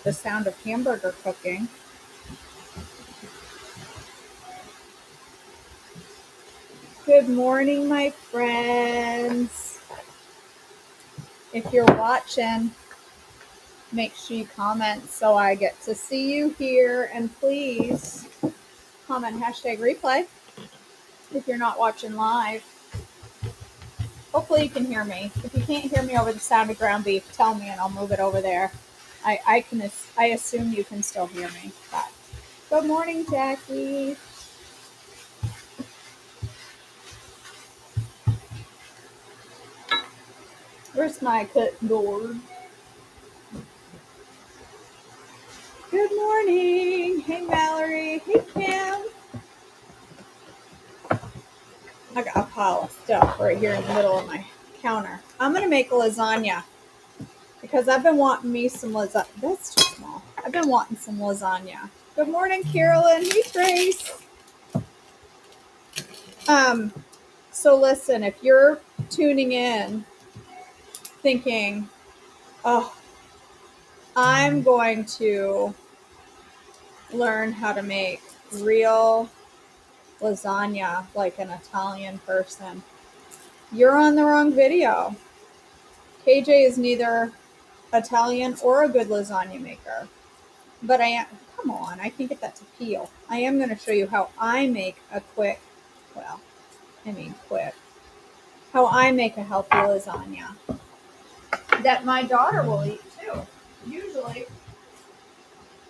the sound of hamburger cooking. Good morning, my friends. If you're watching, make sure you comment so I get to see you here. And please comment hashtag replay if you're not watching live. Hopefully you can hear me. If you can't hear me over the sound of ground beef, tell me and I'll move it over there. I assume you can still hear me. But good morning, Jackie. Where's my cutting board? Good morning. Hey, Mallory. Hey, Kim. I got a pile of stuff right here in the middle of my counter. I'm going to make a lasagna because I've been wanting me some lasagna. That's too small. I've been wanting some lasagna. Good morning, Carolyn. Hey, Trace. So listen, if you're tuning in thinking, oh, I'm going to learn how to make real lasagna like an Italian person, you're on the wrong video. KJ is neither Italian or a good lasagna maker, but come on, I can get that to peel. I am going to show you how I make how I make a healthy lasagna that my daughter will eat too. Usually,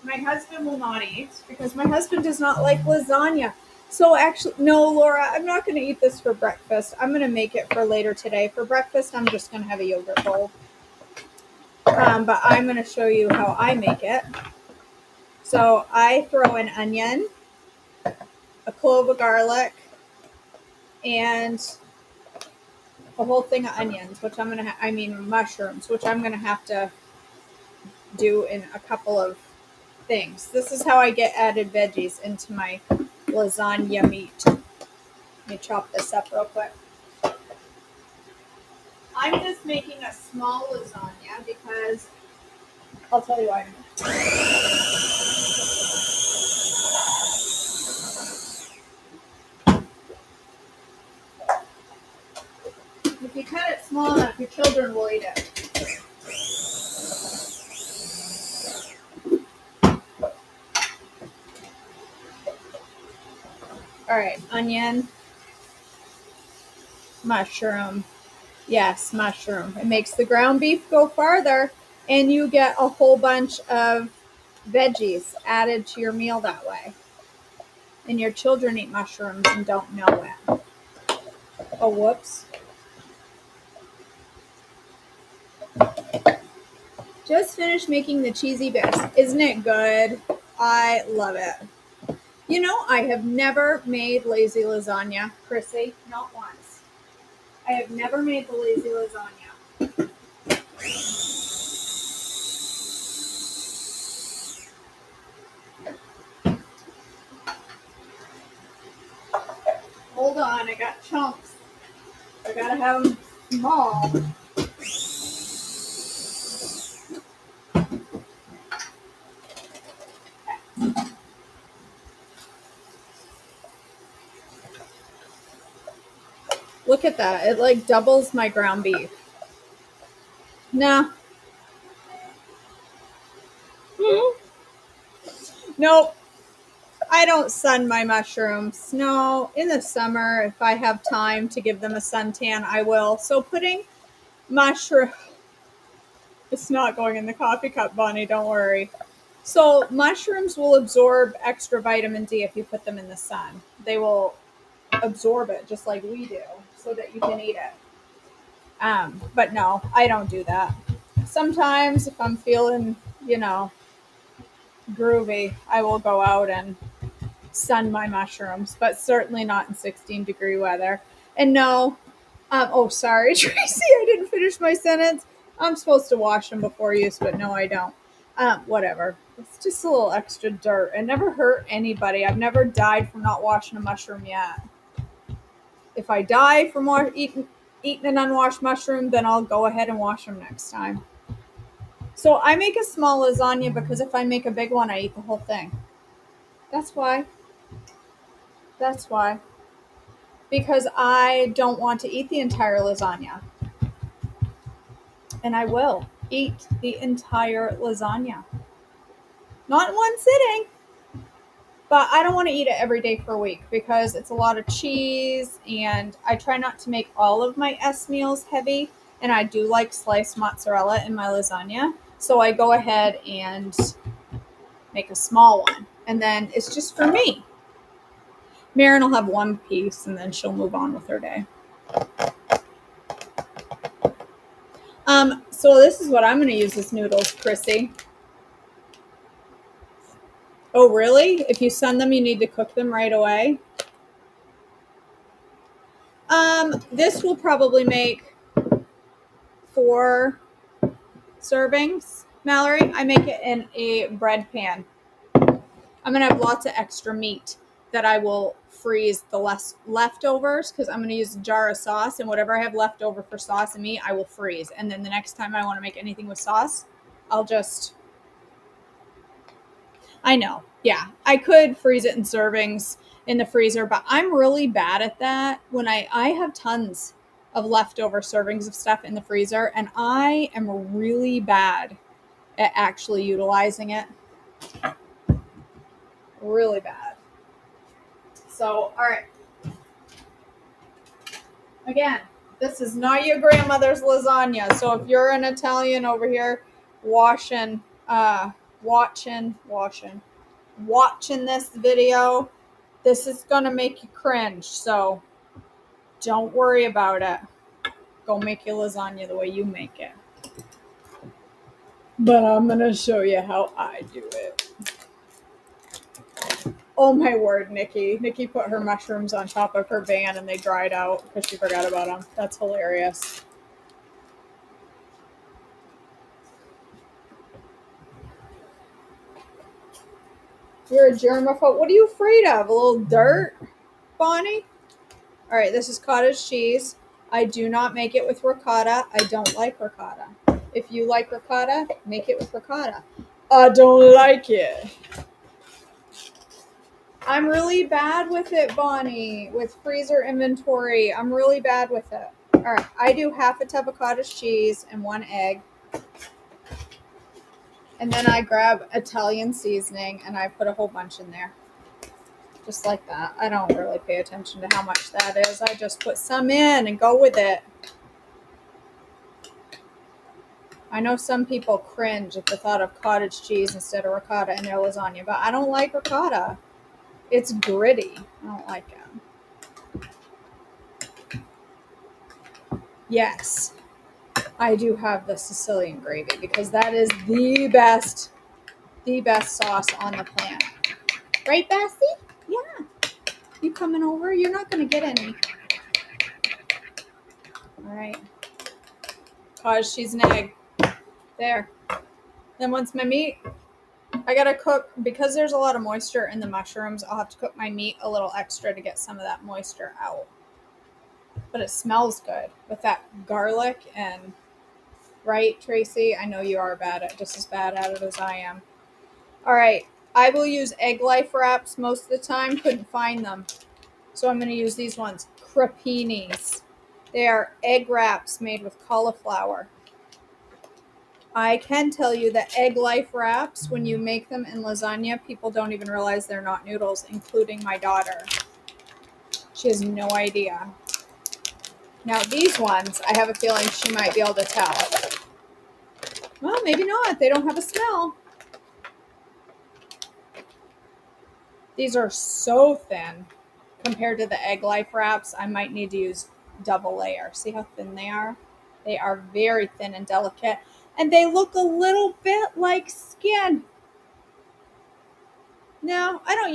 my husband will not eat because my husband does not like lasagna. So actually, no, Laura, I'm not going to eat this for breakfast. I'm going to make it for later today. For breakfast, I'm just going to have a yogurt bowl. But I'm going to show you how I make it. So I throw an onion, a clove of garlic, and a whole thing of onions, which mushrooms, which I'm going to have to do in a couple of things. This is how I get added veggies into my lasagna meat. Let me chop this up real quick. I'm just making a small lasagna because I'll tell you why. If you cut it small enough, your children will eat it. All right, onion, mushroom. Yes, mushroom. It makes the ground beef go farther, and you get a whole bunch of veggies added to your meal that way. And your children eat mushrooms and don't know it. Oh, whoops. Just finished making the cheesy bits. Isn't it good? I love it. You know, I have never made lazy lasagna, Chrissy. Not once. I have never made the lazy lasagna. Hold on, I got chunks. I gotta have them small. Look at that. It like doubles my ground beef. Nah. Nope. I don't sun my mushrooms. No, in the summer, if I have time to give them a suntan, I will. So putting mushroom, it's not going in the coffee cup, Bonnie, don't worry. So mushrooms will absorb extra vitamin D if you put them in the sun. They will absorb it just like we do so that you can eat it. But no, I don't do that. Sometimes if I'm feeling, groovy, I will go out and sun my mushrooms, but certainly not in 16-degree weather. And no, sorry, Tracy, I didn't finish my sentence. I'm supposed to wash them before use, but no, I don't. Whatever. It's just a little extra dirt. It never hurt anybody. I've never died from not washing a mushroom yet. If I die from eating an unwashed mushroom, then I'll go ahead and wash them next time. So I make a small lasagna because if I make a big one, I eat the whole thing. That's why. That's why. Because I don't want to eat the entire lasagna. And I will eat the entire lasagna. Not in one sitting, but I don't want to eat it every day for a week because it's a lot of cheese, and I try not to make all of my S meals heavy. And I do like sliced mozzarella in my lasagna. So I go ahead and make a small one. And then it's just for me. Marin will have one piece and then she'll move on with her day. So this is what I'm going to use as noodles, Chrissy. Oh, really? If you send them, you need to cook them right away? This will probably make 4 servings, Mallory. I make it in a bread pan. I'm going to have lots of extra meat that I will freeze the leftovers because I'm going to use a jar of sauce, and whatever I have left over for sauce and meat, I will freeze. And then the next time I want to make anything with sauce, I'll just... I know. Yeah. I could freeze it in servings in the freezer, but I'm really bad at that. When I have tons of leftover servings of stuff in the freezer, and I am really bad at actually utilizing it. Really bad. So, all right. Again, this is not your grandmother's lasagna. So if you're an Italian over here watching this video, this is gonna make you cringe. So don't worry about it. Go make your lasagna the way you make it. But I'm gonna show you how I do it. Oh my word, Nikki. Nikki put her mushrooms on top of her van and they dried out because she forgot about them. That's hilarious. You're a germaphobe. What are you afraid of? A little dirt, Bonnie? All right, this is cottage cheese. I do not make it with ricotta. I don't like ricotta. If you like ricotta, make it with ricotta. I don't like it. I'm really bad with it, Bonnie, with freezer inventory. I'm really bad with it. All right, I do half a tub of cottage cheese and 1 egg. And then I grab Italian seasoning and I put a whole bunch in there. Just like that. I don't really pay attention to how much that is. I just put some in and go with it. I know some people cringe at the thought of cottage cheese instead of ricotta in their lasagna, but I don't like ricotta. It's gritty. I don't like it. Yes, I do have the Sicilian gravy because that is the best sauce on the planet. Right, Bessie? Yeah. You coming over? You're not going to get any. All right. Cottage cheese and egg. There. Then once my meat, I gotta cook, because there's a lot of moisture in the mushrooms, I'll have to cook my meat a little extra to get some of that moisture out. But it smells good with that garlic and, right, Tracy? I know you are just as bad at it as I am. All right. I will use egg life wraps most of the time. Couldn't find them. So I'm going to use these ones. Crepinis. They are egg wraps made with cauliflower. I can tell you that egg life wraps, when you make them in lasagna, people don't even realize they're not noodles, including my daughter. She has no idea. Now these ones, I have a feeling she might be able to tell. Well, maybe not. They don't have a smell. These are so thin compared to the egg life wraps. I might need to use double layer. See how thin they are? They are very thin and delicate. And they look a little bit like skin. No, I don't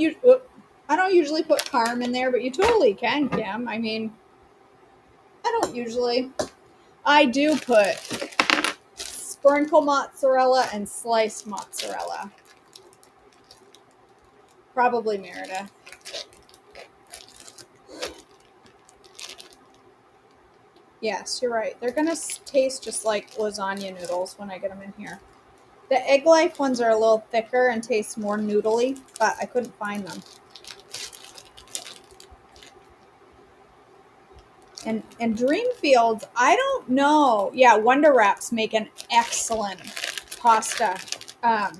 usually put parm in there, but you totally can, Kim. I mean, I don't usually. I do put sprinkle mozzarella and sliced mozzarella. Probably Meredith. Yes, you're right. They're going to taste just like lasagna noodles when I get them in here. The Egg Life ones are a little thicker and taste more noodly, but I couldn't find them. And Dreamfields, I don't know. Yeah, Wonder Wraps make an excellent pasta. A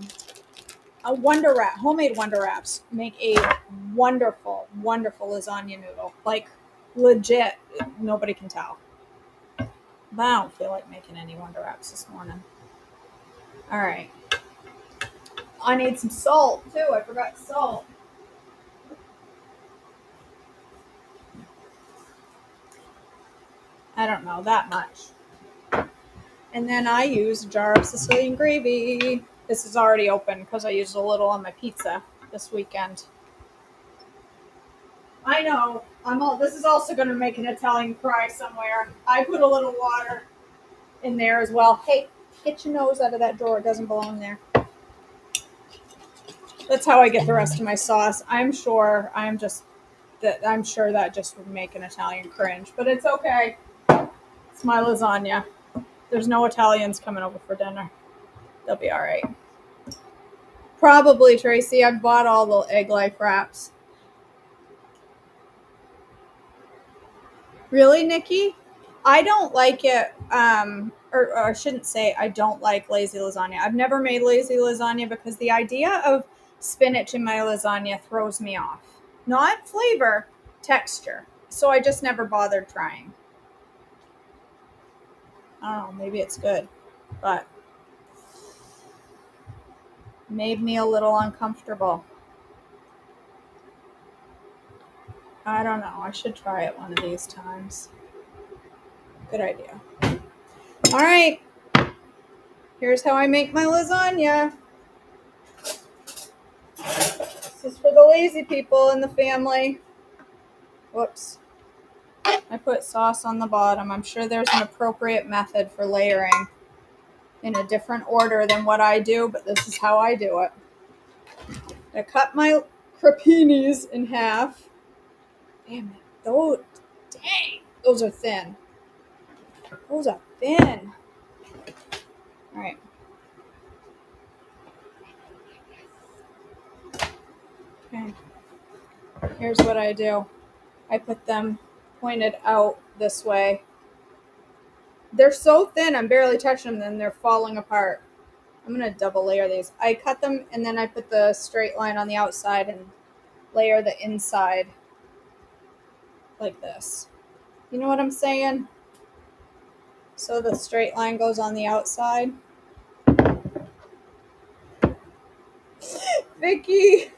Wonder Wrap, homemade Wonder Wraps make a wonderful, wonderful lasagna noodle. Like legit, nobody can tell. But I don't feel like making any Wonder Wraps this morning. All right. I need some salt too. I forgot salt. I don't know, that much. And then I use a jar of Sicilian gravy. This is already open because I used a little on my pizza this weekend. I know. This is also going to make an Italian cry somewhere. I put a little water in there as well. Hey, get your nose out of that drawer. It doesn't belong there. That's how I get the rest of my sauce. I'm sure that just would make an Italian cringe, but it's okay. It's my lasagna. There's no Italians coming over for dinner. They'll be all right. Probably, Tracy. I've bought all the Egg Life wraps. Really, Nikki? I don't like it. Or I shouldn't say I don't like lazy lasagna. I've never made lazy lasagna because the idea of spinach in my lasagna throws me off. Not flavor, texture. So I just never bothered trying. I don't know. Maybe it's good, but made me a little uncomfortable. I don't know. I should try it one of these times. Good idea. All right. Here's how I make my lasagna. This is for the lazy people in the family. Whoops. I put sauce on the bottom. I'm sure there's an appropriate method for layering in a different order than what I do, but this is how I do it. I cut my crapinis in half. Damn it. Those are thin. Those are thin. All right. Okay. Here's what I do. I put them pointed out this way. They're so thin, I'm barely touching them, then they're falling apart. I'm going to double layer these. I cut them and then I put the straight line on the outside and layer the inside like this. You know what I'm saying? So the straight line goes on the outside. Vicky!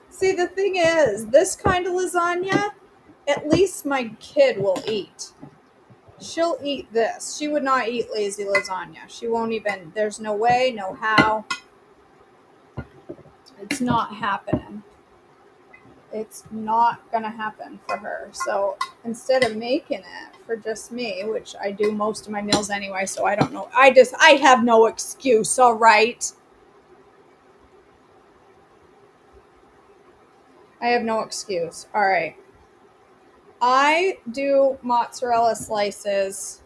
See, the thing is, this kind of lasagna, at least my kid will eat. She'll eat this. She would not eat lazy lasagna. She won't even, there's no way, no how. It's not happening. It's not going to happen for her. So instead of making it for just me, which I do most of my meals anyway, so I don't know. I have no excuse, all right? I have no excuse. All right. I do mozzarella slices.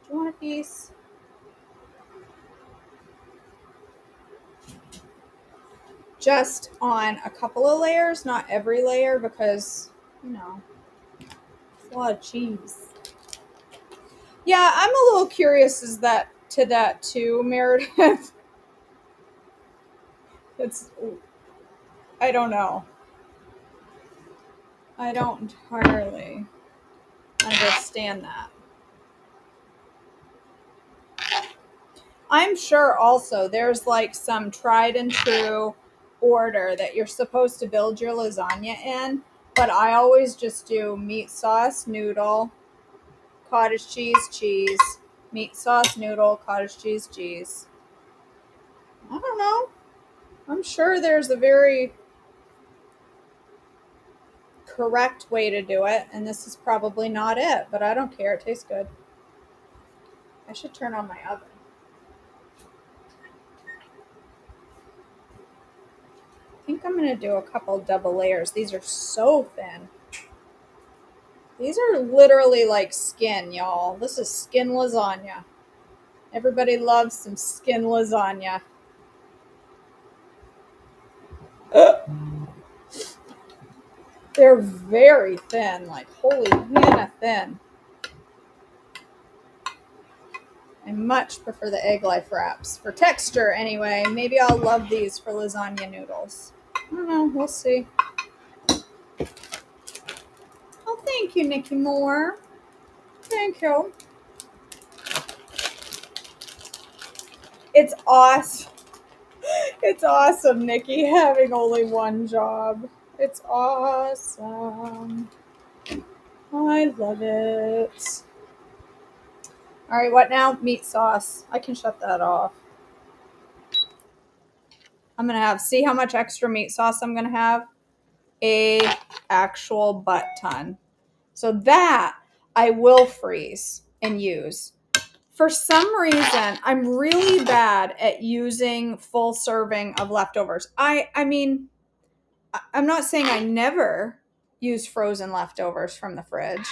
Do you want a piece? Just on a couple of layers, not every layer, because, it's a lot of cheese. Yeah, I'm a little curious to that too, Meredith. I don't know. I don't entirely understand that. I'm sure also there's like some tried and true order that you're supposed to build your lasagna in, but I always just do meat sauce, noodle, cottage cheese, meat sauce, noodle, cottage cheese. I don't know. I'm sure there's a very correct way to do it, and this is probably not it, but I don't care. It tastes good. I should turn on my oven. I think I'm going to do a couple double layers. These are so thin. These are literally like skin, y'all. This is skin lasagna. Everybody loves some skin lasagna. They're very thin, like holy Hannah thin. I much prefer the egg life wraps. For texture, anyway. Maybe I'll love these for lasagna noodles. I don't know. We'll see. Oh, thank you, Nikki Moore. Thank you. It's awesome. It's awesome, Nikki, having only one job. It's awesome. I love it. All right, what now? Meat sauce. I can shut that off. I'm going to have, see how much extra meat sauce I'm going to have? A actual butt ton. So that I will freeze and use. For some reason, I'm really bad at using full serving of leftovers. I mean, I'm not saying I never use frozen leftovers from the fridge.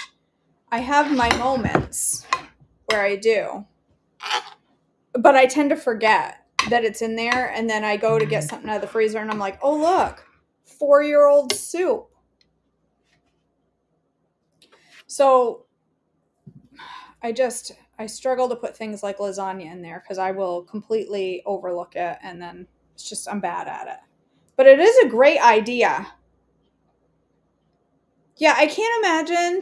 I have my moments where I do. But I tend to forget that it's in there, and then I go to get something out of the freezer and I'm like, oh look, 4-year-old soup. So I struggle to put things like lasagna in there because I will completely overlook it, and then it's just, I'm bad at it. But it is a great idea. Yeah, I can't imagine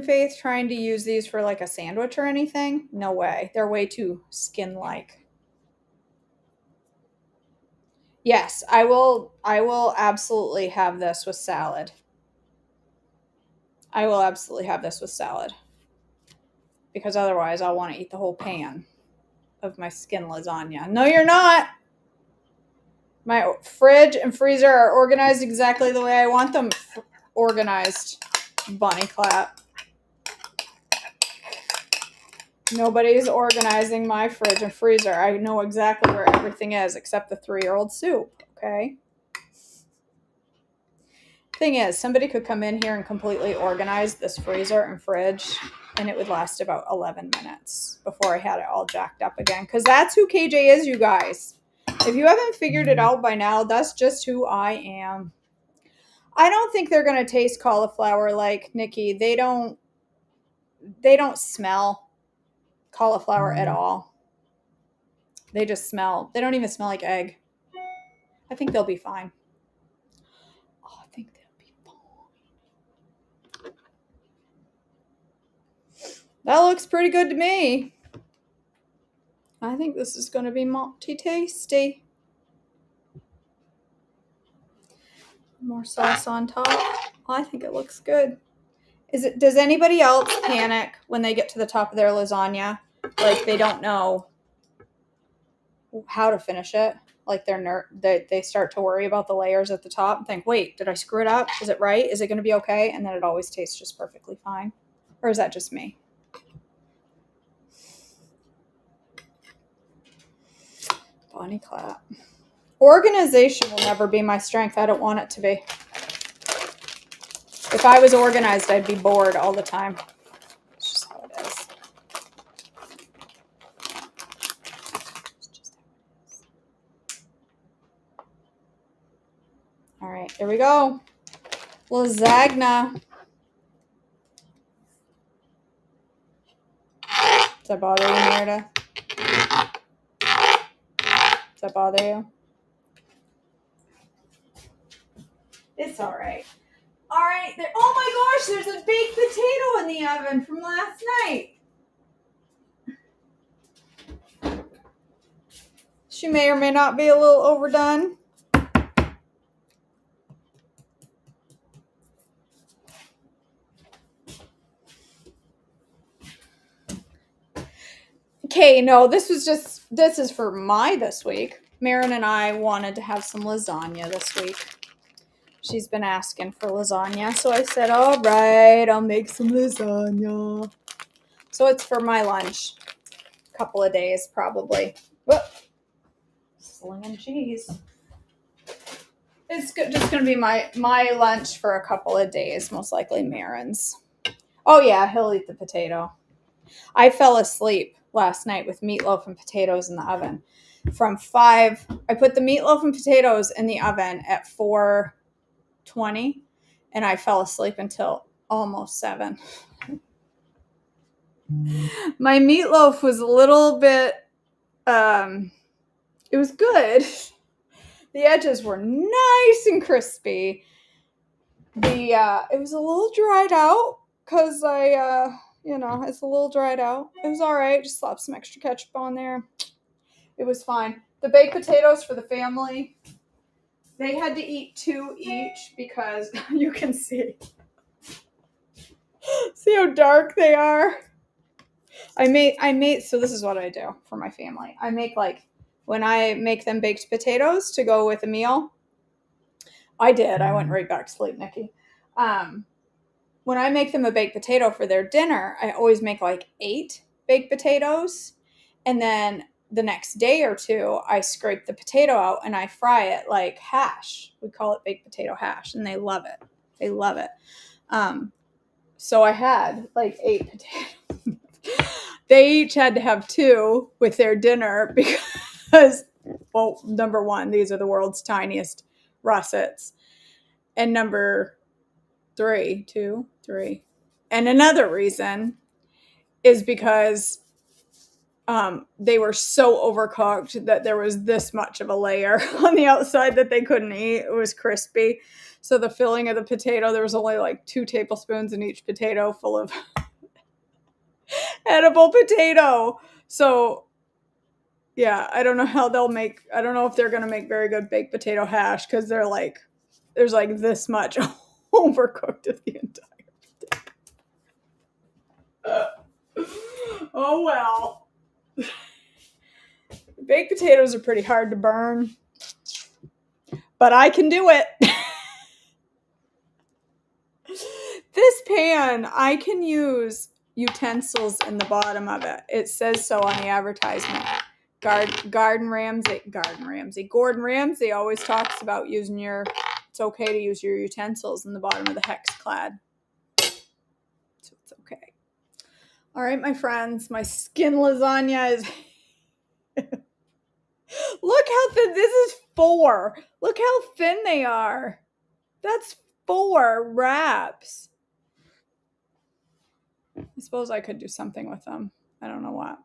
Faith, trying to use these for like a sandwich or anything. No way. They're way too skin-like. Yes, I will absolutely have this with salad. I will absolutely have this with salad. Because otherwise I'll want to eat the whole pan of my skin lasagna. No, you're not. My fridge and freezer are organized exactly the way I want them organized. Bunny clap. Nobody's organizing my fridge and freezer. I know exactly where everything is except the 3-year-old soup, okay? Thing is, somebody could come in here and completely organize this freezer and fridge, and it would last about 11 minutes before I had it all jacked up again. Because that's who KJ is, you guys. If you haven't figured it out by now, that's just who I am. I don't think they're going to taste cauliflower like Nikki. They don't smell cauliflower at all. They just smell. They don't even smell like egg. I think they'll be fine. Oh, I think they'll be fine. That looks pretty good to me. I think this is going to be mighty tasty. More sauce on top. I think it looks good. Does anybody else panic when they get to the top of their lasagna? Like they don't know how to finish it? Like they start to worry about the layers at the top and think, wait, did I screw it up? Is it right? Is it going to be okay? And then it always tastes just perfectly fine. Or is that just me? Bunny clap. Organization will never be my strength. I don't want it to be. If I was organized, I'd be bored all the time. It's just how it is. All right, here we go. Lasagna. Does that bother you, Merida? Does that bother you? It's all right. All right. Oh my gosh, there's a baked potato in the oven from last night. She may or may not be a little overdone. Okay, no, this is for this week. Marin and I wanted to have some lasagna this week. She's been asking for lasagna, so I said, all right, I'll make some lasagna. So it's for my lunch. A couple of days, probably. Whoop. Slinging cheese. It's just going to be my lunch for a couple of days, most likely Marin's. Oh, yeah, he'll eat the potato. I fell asleep last night with meatloaf and potatoes in the oven. From 5, I put the meatloaf and potatoes in the oven at 4:20, and I fell asleep until almost 7. My meatloaf was a little bit, it was good. The edges were nice and crispy. It was a little dried out because it's a little dried out. It was all right. Just slapped some extra ketchup on there. It was fine. The baked potatoes for the family, they had to eat 2 each because you can see how dark they are. So this is what I do for my family. When I make them baked potatoes to go with a meal, I went right back to sleep, Nikki. When I make them a baked potato for their dinner, I always make 8 baked potatoes. And then the next day or two, I scrape the potato out and I fry it like hash. We call it baked potato hash, and they love it. They love it. So I had 8 potatoes. They each had to have 2 with their dinner because, well, number 1, these are the world's tiniest russets. And number 3, and another reason is because they were so overcooked that there was this much of a layer on the outside that they couldn't eat. It was crispy. So the filling of the potato, there was only 2 tablespoons in each potato full of edible potato. So yeah, I don't know if they're going to make very good baked potato hash because there's this much overcooked of the entire Oh well. Baked potatoes are pretty hard to burn, but I can do it. This pan, I can use utensils in the bottom of it. It says so on the advertisement. Gordon Ramsay always talks about it's okay to use your utensils in the bottom of the hex clad. So it's okay. All right, my friends, my skin lasagna is... Look how thin, this is 4. Look how thin they are. That's 4 wraps. I suppose I could do something with them. I don't know what.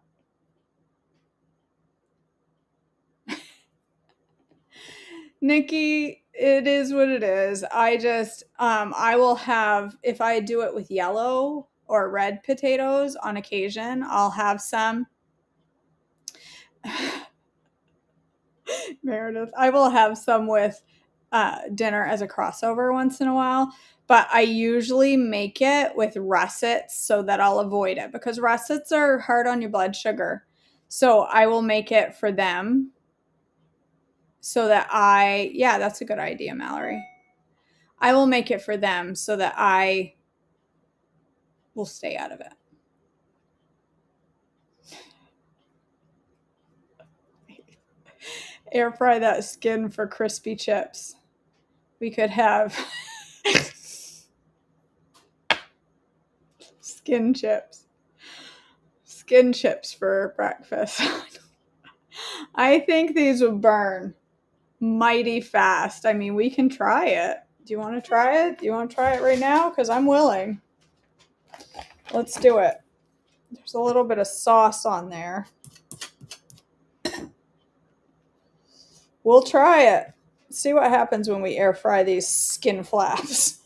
Nikki, it is what it is. I will have, if I do it with yellow or red potatoes on occasion, I'll have some. Meredith, I will have some with dinner as a crossover once in a while, but I usually make it with russets so that I'll avoid it because russets are hard on your blood sugar. So I will make it for them so that that's a good idea, Mallory. I will make it for them so that I will stay out of it. Air fry that skin for crispy chips. We could have skin chips for breakfast. I think these will burn mighty fast. I mean, we can try it. Do you want to try it? Do you want to try it right now? Because I'm willing. Let's do it. There's a little bit of sauce on there. We'll try it. See what happens when we air fry these skin flaps.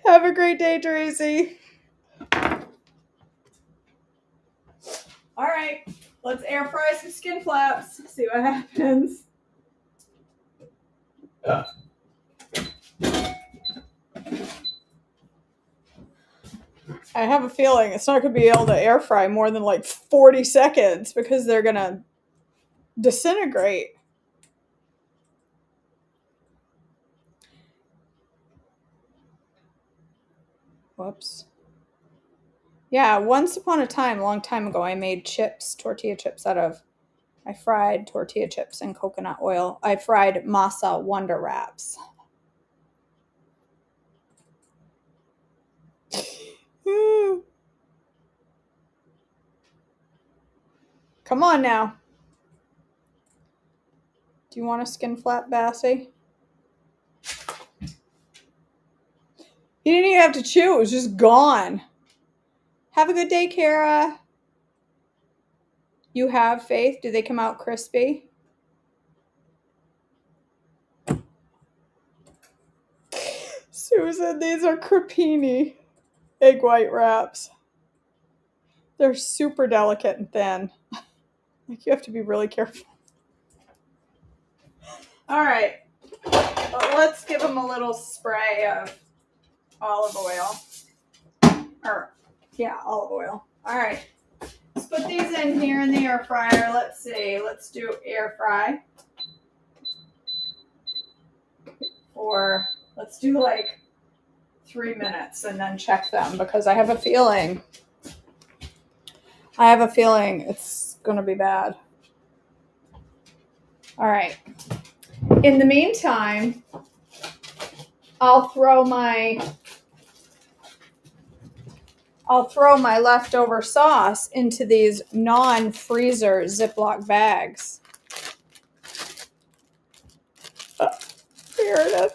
Have a great day, Tracy. All right, let's air fry some skin flaps. See what happens. I have a feeling it's not going to be able to air fry more than 40 seconds because they're going to disintegrate. Whoops. Yeah, once upon a time, a long time ago, I made tortilla chips out of I fried tortilla chips in coconut oil. I fried masa Wonder Wraps. Come on now. Do you want a skin flap, Bassie? You didn't even have to chew. It was just gone. Have a good day, Kara. You have faith? Do they come out crispy? Susan, these are crepini egg white wraps. They're super delicate and thin. Like, you have to be really careful. All right. Well, let's give them a little spray of olive oil. Olive oil. All right. Let's put these in here in the air fryer. Let's see. Let's do air fry. Or let's do like 3 minutes and then check them, because I have a feeling it's going to be bad. All right. In the meantime, I'll throw my leftover sauce into these non-freezer Ziploc bags. Here it is.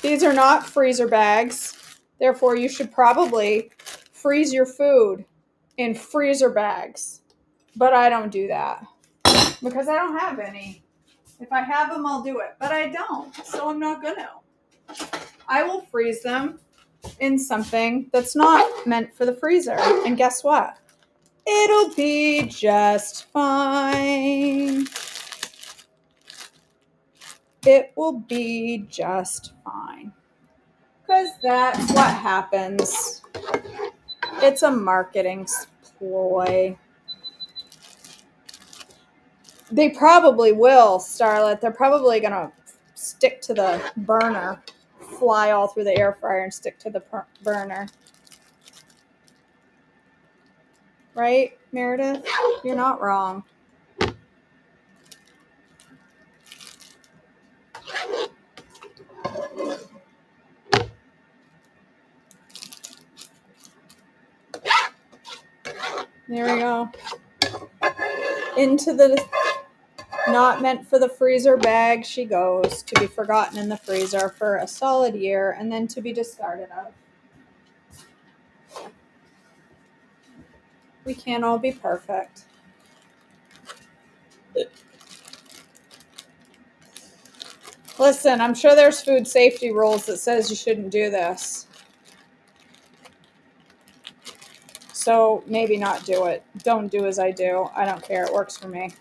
These are not freezer bags. Therefore, you should probably freeze your food in freezer bags. But I don't do that because I don't have any. If I have them, I'll do it. But I don't, so I'm not going to. I will freeze them in something that's not meant for the freezer. And guess what? It'll be just fine. It will be just fine. Because that's what happens. It's a marketing ploy. They probably will, Starlet. They're probably going to stick to the burner. Fly all through the air fryer and stick to the burner. Right, Meredith? You're not wrong. There we go. Into the not meant for the freezer bag she goes, to be forgotten in the freezer for a solid year and then to be discarded of. We can't all be perfect. Listen, I'm sure there's food safety rules that says you shouldn't do this. So maybe not do it. Don't do as I do. I don't care. It works for me.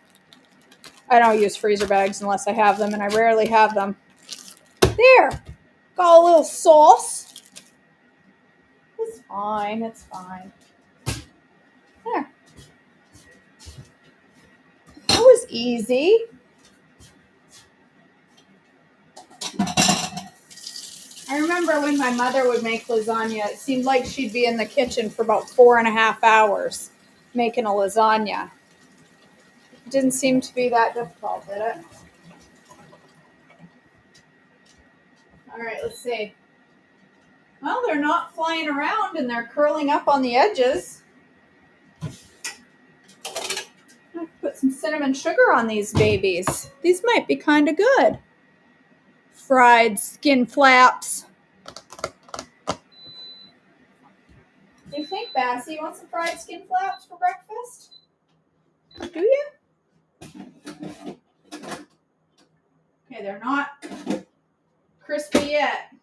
I don't use freezer bags unless I have them, and I rarely have them. There. Got a little sauce. It's fine. It's fine. There. That was easy. I remember when my mother would make lasagna, it seemed like she'd be in the kitchen for about 4.5 hours making a lasagna. It didn't seem to be that difficult, did it? All right, let's see. Well, they're not flying around and they're curling up on the edges. I'll put some cinnamon sugar on these babies. These might be kind of good. Fried skin flaps. Do you think, Bassie, you want some fried skin flaps for breakfast? Do you? Okay, they're not crispy yet.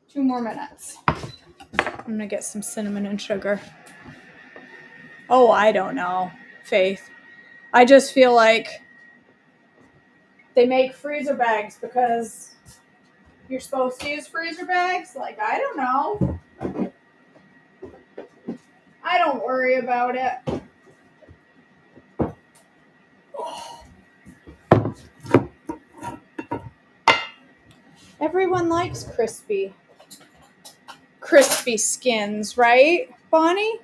Two more minutes. I'm going to get some cinnamon and sugar. Oh, I don't know, Faith. I just feel like they make freezer bags because you're supposed to use freezer bags. Like, I don't know. I don't worry about it. Oh. Everyone likes crispy. crispy skins, right, Bonnie?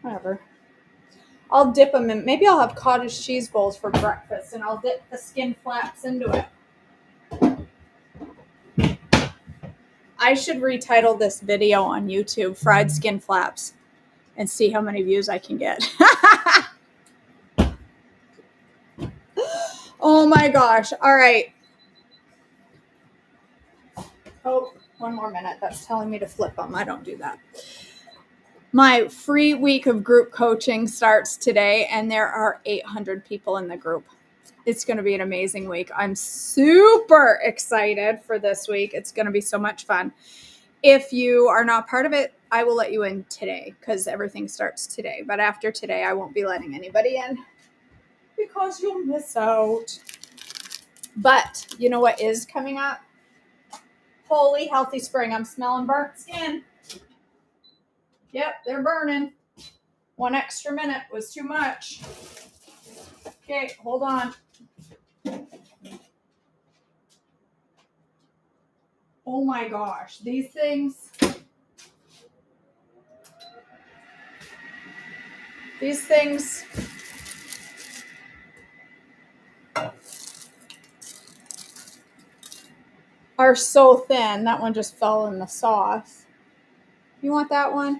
Whatever. I'll dip them in. Maybe I'll have cottage cheese bowls for breakfast, and I'll dip the skin flaps into it. I should retitle this video on YouTube, Fried Skin Flaps, and see how many views I can get. Oh my gosh. All right. Oh, one more minute. That's telling me to flip them. I don't do that. My free week of group coaching starts today, and there are 800 people in the group. It's going to be an amazing week. I'm super excited for this week. It's going to be so much fun. If you are not part of it, I will let you in today because everything starts today. But after today, I won't be letting anybody in because you'll miss out. But you know what is coming up? Holy healthy spring. I'm smelling burnt skin. Yep, they're burning. 1 extra minute was too much. Okay, hold on. Oh my gosh, these things are so thin. That one just fell in the sauce. You want that one?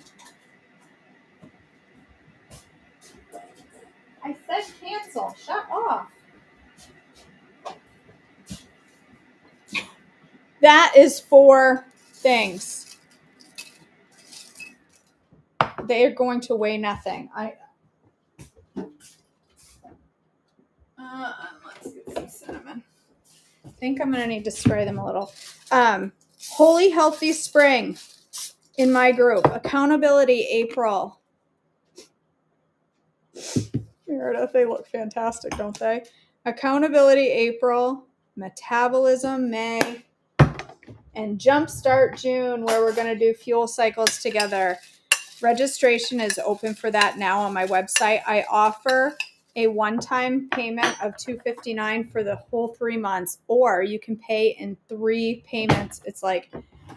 I said cancel. Shut off. That is 4 things. They are going to weigh nothing. Let's get some cinnamon. I think I'm going to need to spray them a little. Holy Healthy Spring in my group. Accountability April. Meredith, they look fantastic, don't they? Accountability April. Metabolism May. And Jumpstart June, where we're going to do fuel cycles together. Registration is open for that now on my website. I offer a one-time payment of $259 for the whole 3 months, or you can pay in 3 payments. It's like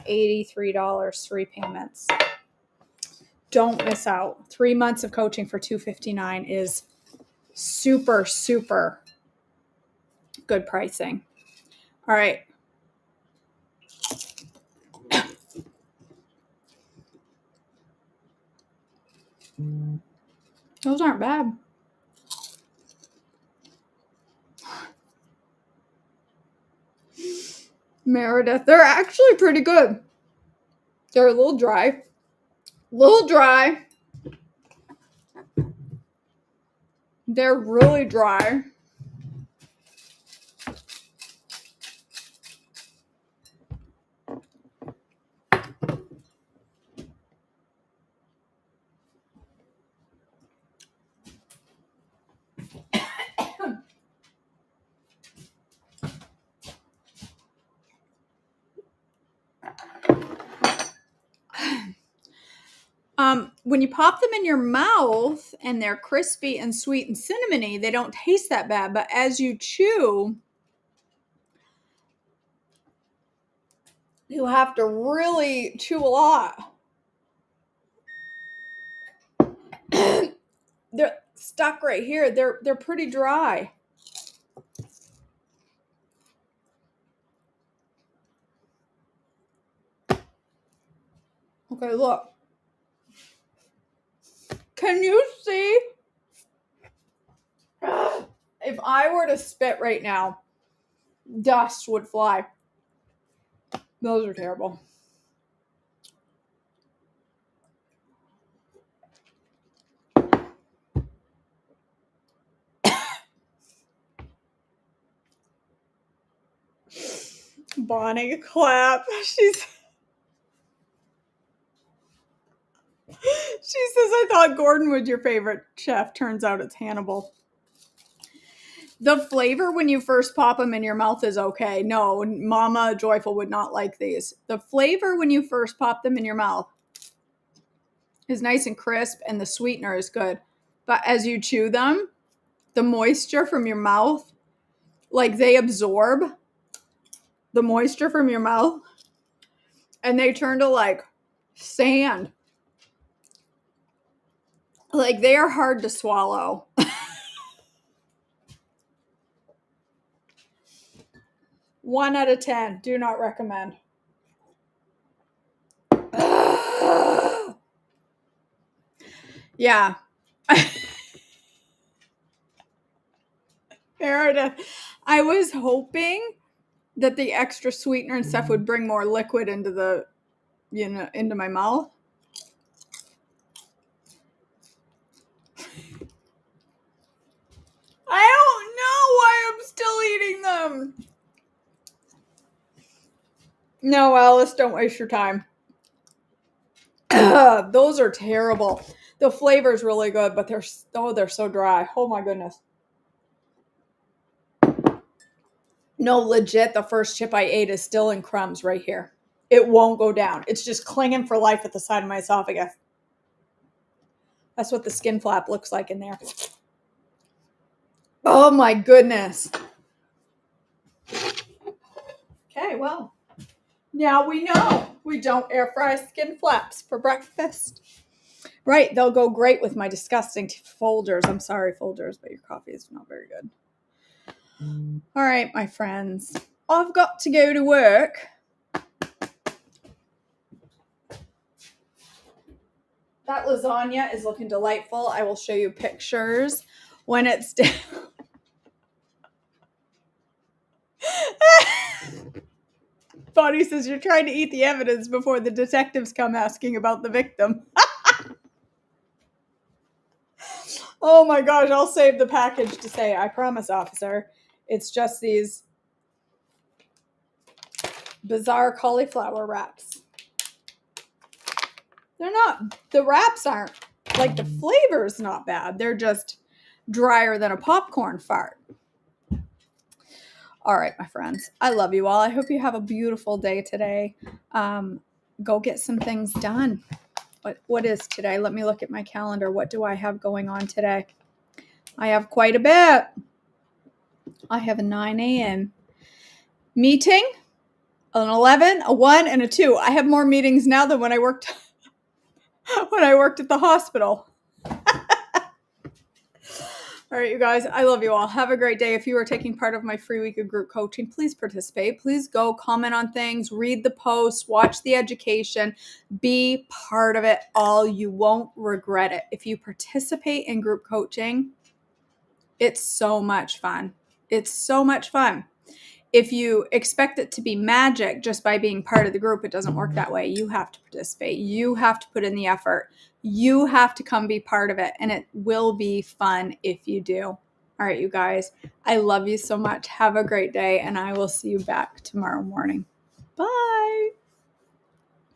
$83, 3 payments. Don't miss out. 3 months of coaching for $259 is super, super good pricing. All right. Those aren't bad. Meredith, they're actually pretty good. They're a little dry. They're really dry. When you pop them in your mouth and they're crispy and sweet and cinnamony, they don't taste that bad. But as you chew, you have to really chew a lot. They're stuck right here. They're pretty dry. Okay, look. Can you see? If I were to spit right now, dust would fly. Those are terrible. Bonnie, clap. She says, I thought Gordon was your favorite chef. Turns out it's Hannibal. The flavor when you first pop them in your mouth is okay. No, Mama Joyful would not like these. The flavor when you first pop them in your mouth is nice and crisp, and the sweetener is good. But as you chew them, the moisture from your mouth, like they absorb. the moisture from your mouth, and they turn to like sand. Like, they are hard to swallow. 1 out of 10. Do not recommend. Yeah. Meredith, I was hoping that the extra sweetener and stuff would bring more liquid into the, into my mouth. I don't know why I'm still eating them. No, Alice, don't waste your time. Those are terrible. The flavor's really good, but they're so dry. Oh my goodness. No, legit, the first chip I ate is still in crumbs right here. It won't go down. It's just clinging for life at the side of my esophagus. That's what the skin flap looks like in there. Oh my goodness. Okay, well, now we know we don't air fry skin flaps for breakfast. Right, they'll go great with my disgusting Folgers. I'm sorry, Folgers, but your coffee is not very good. All right, my friends. I've got to go to work. That lasagna is looking delightful. I will show you pictures when it's down. Bonnie says you're trying to eat the evidence before the detectives come asking about the victim. Oh my gosh, I'll save the package to say, I promise, officer. It's just these bizarre cauliflower wraps. The wraps aren't, like, the flavor's not bad. They're just drier than a popcorn fart. All right, my friends. I love you all. I hope you have a beautiful day today. Go get some things done. What is today? Let me look at my calendar. What do I have going on today? I have quite a bit. I have a 9 a.m. meeting, an 11, a 1, and a 2. I have more meetings now than when I worked at the hospital. All right, you guys, I love you all. Have a great day. If you are taking part of my free week of group coaching, please participate. Please go comment on things, read the posts, watch the education, be part of it all. You won't regret it. If you participate in group coaching, it's so much fun. It's so much fun. If you expect it to be magic just by being part of the group, it doesn't work that way. You have to participate. You have to put in the effort. You have to come be part of it, and it will be fun if you do. All right, you guys, I love you so much. Have a great day, and I will see you back tomorrow morning. Bye.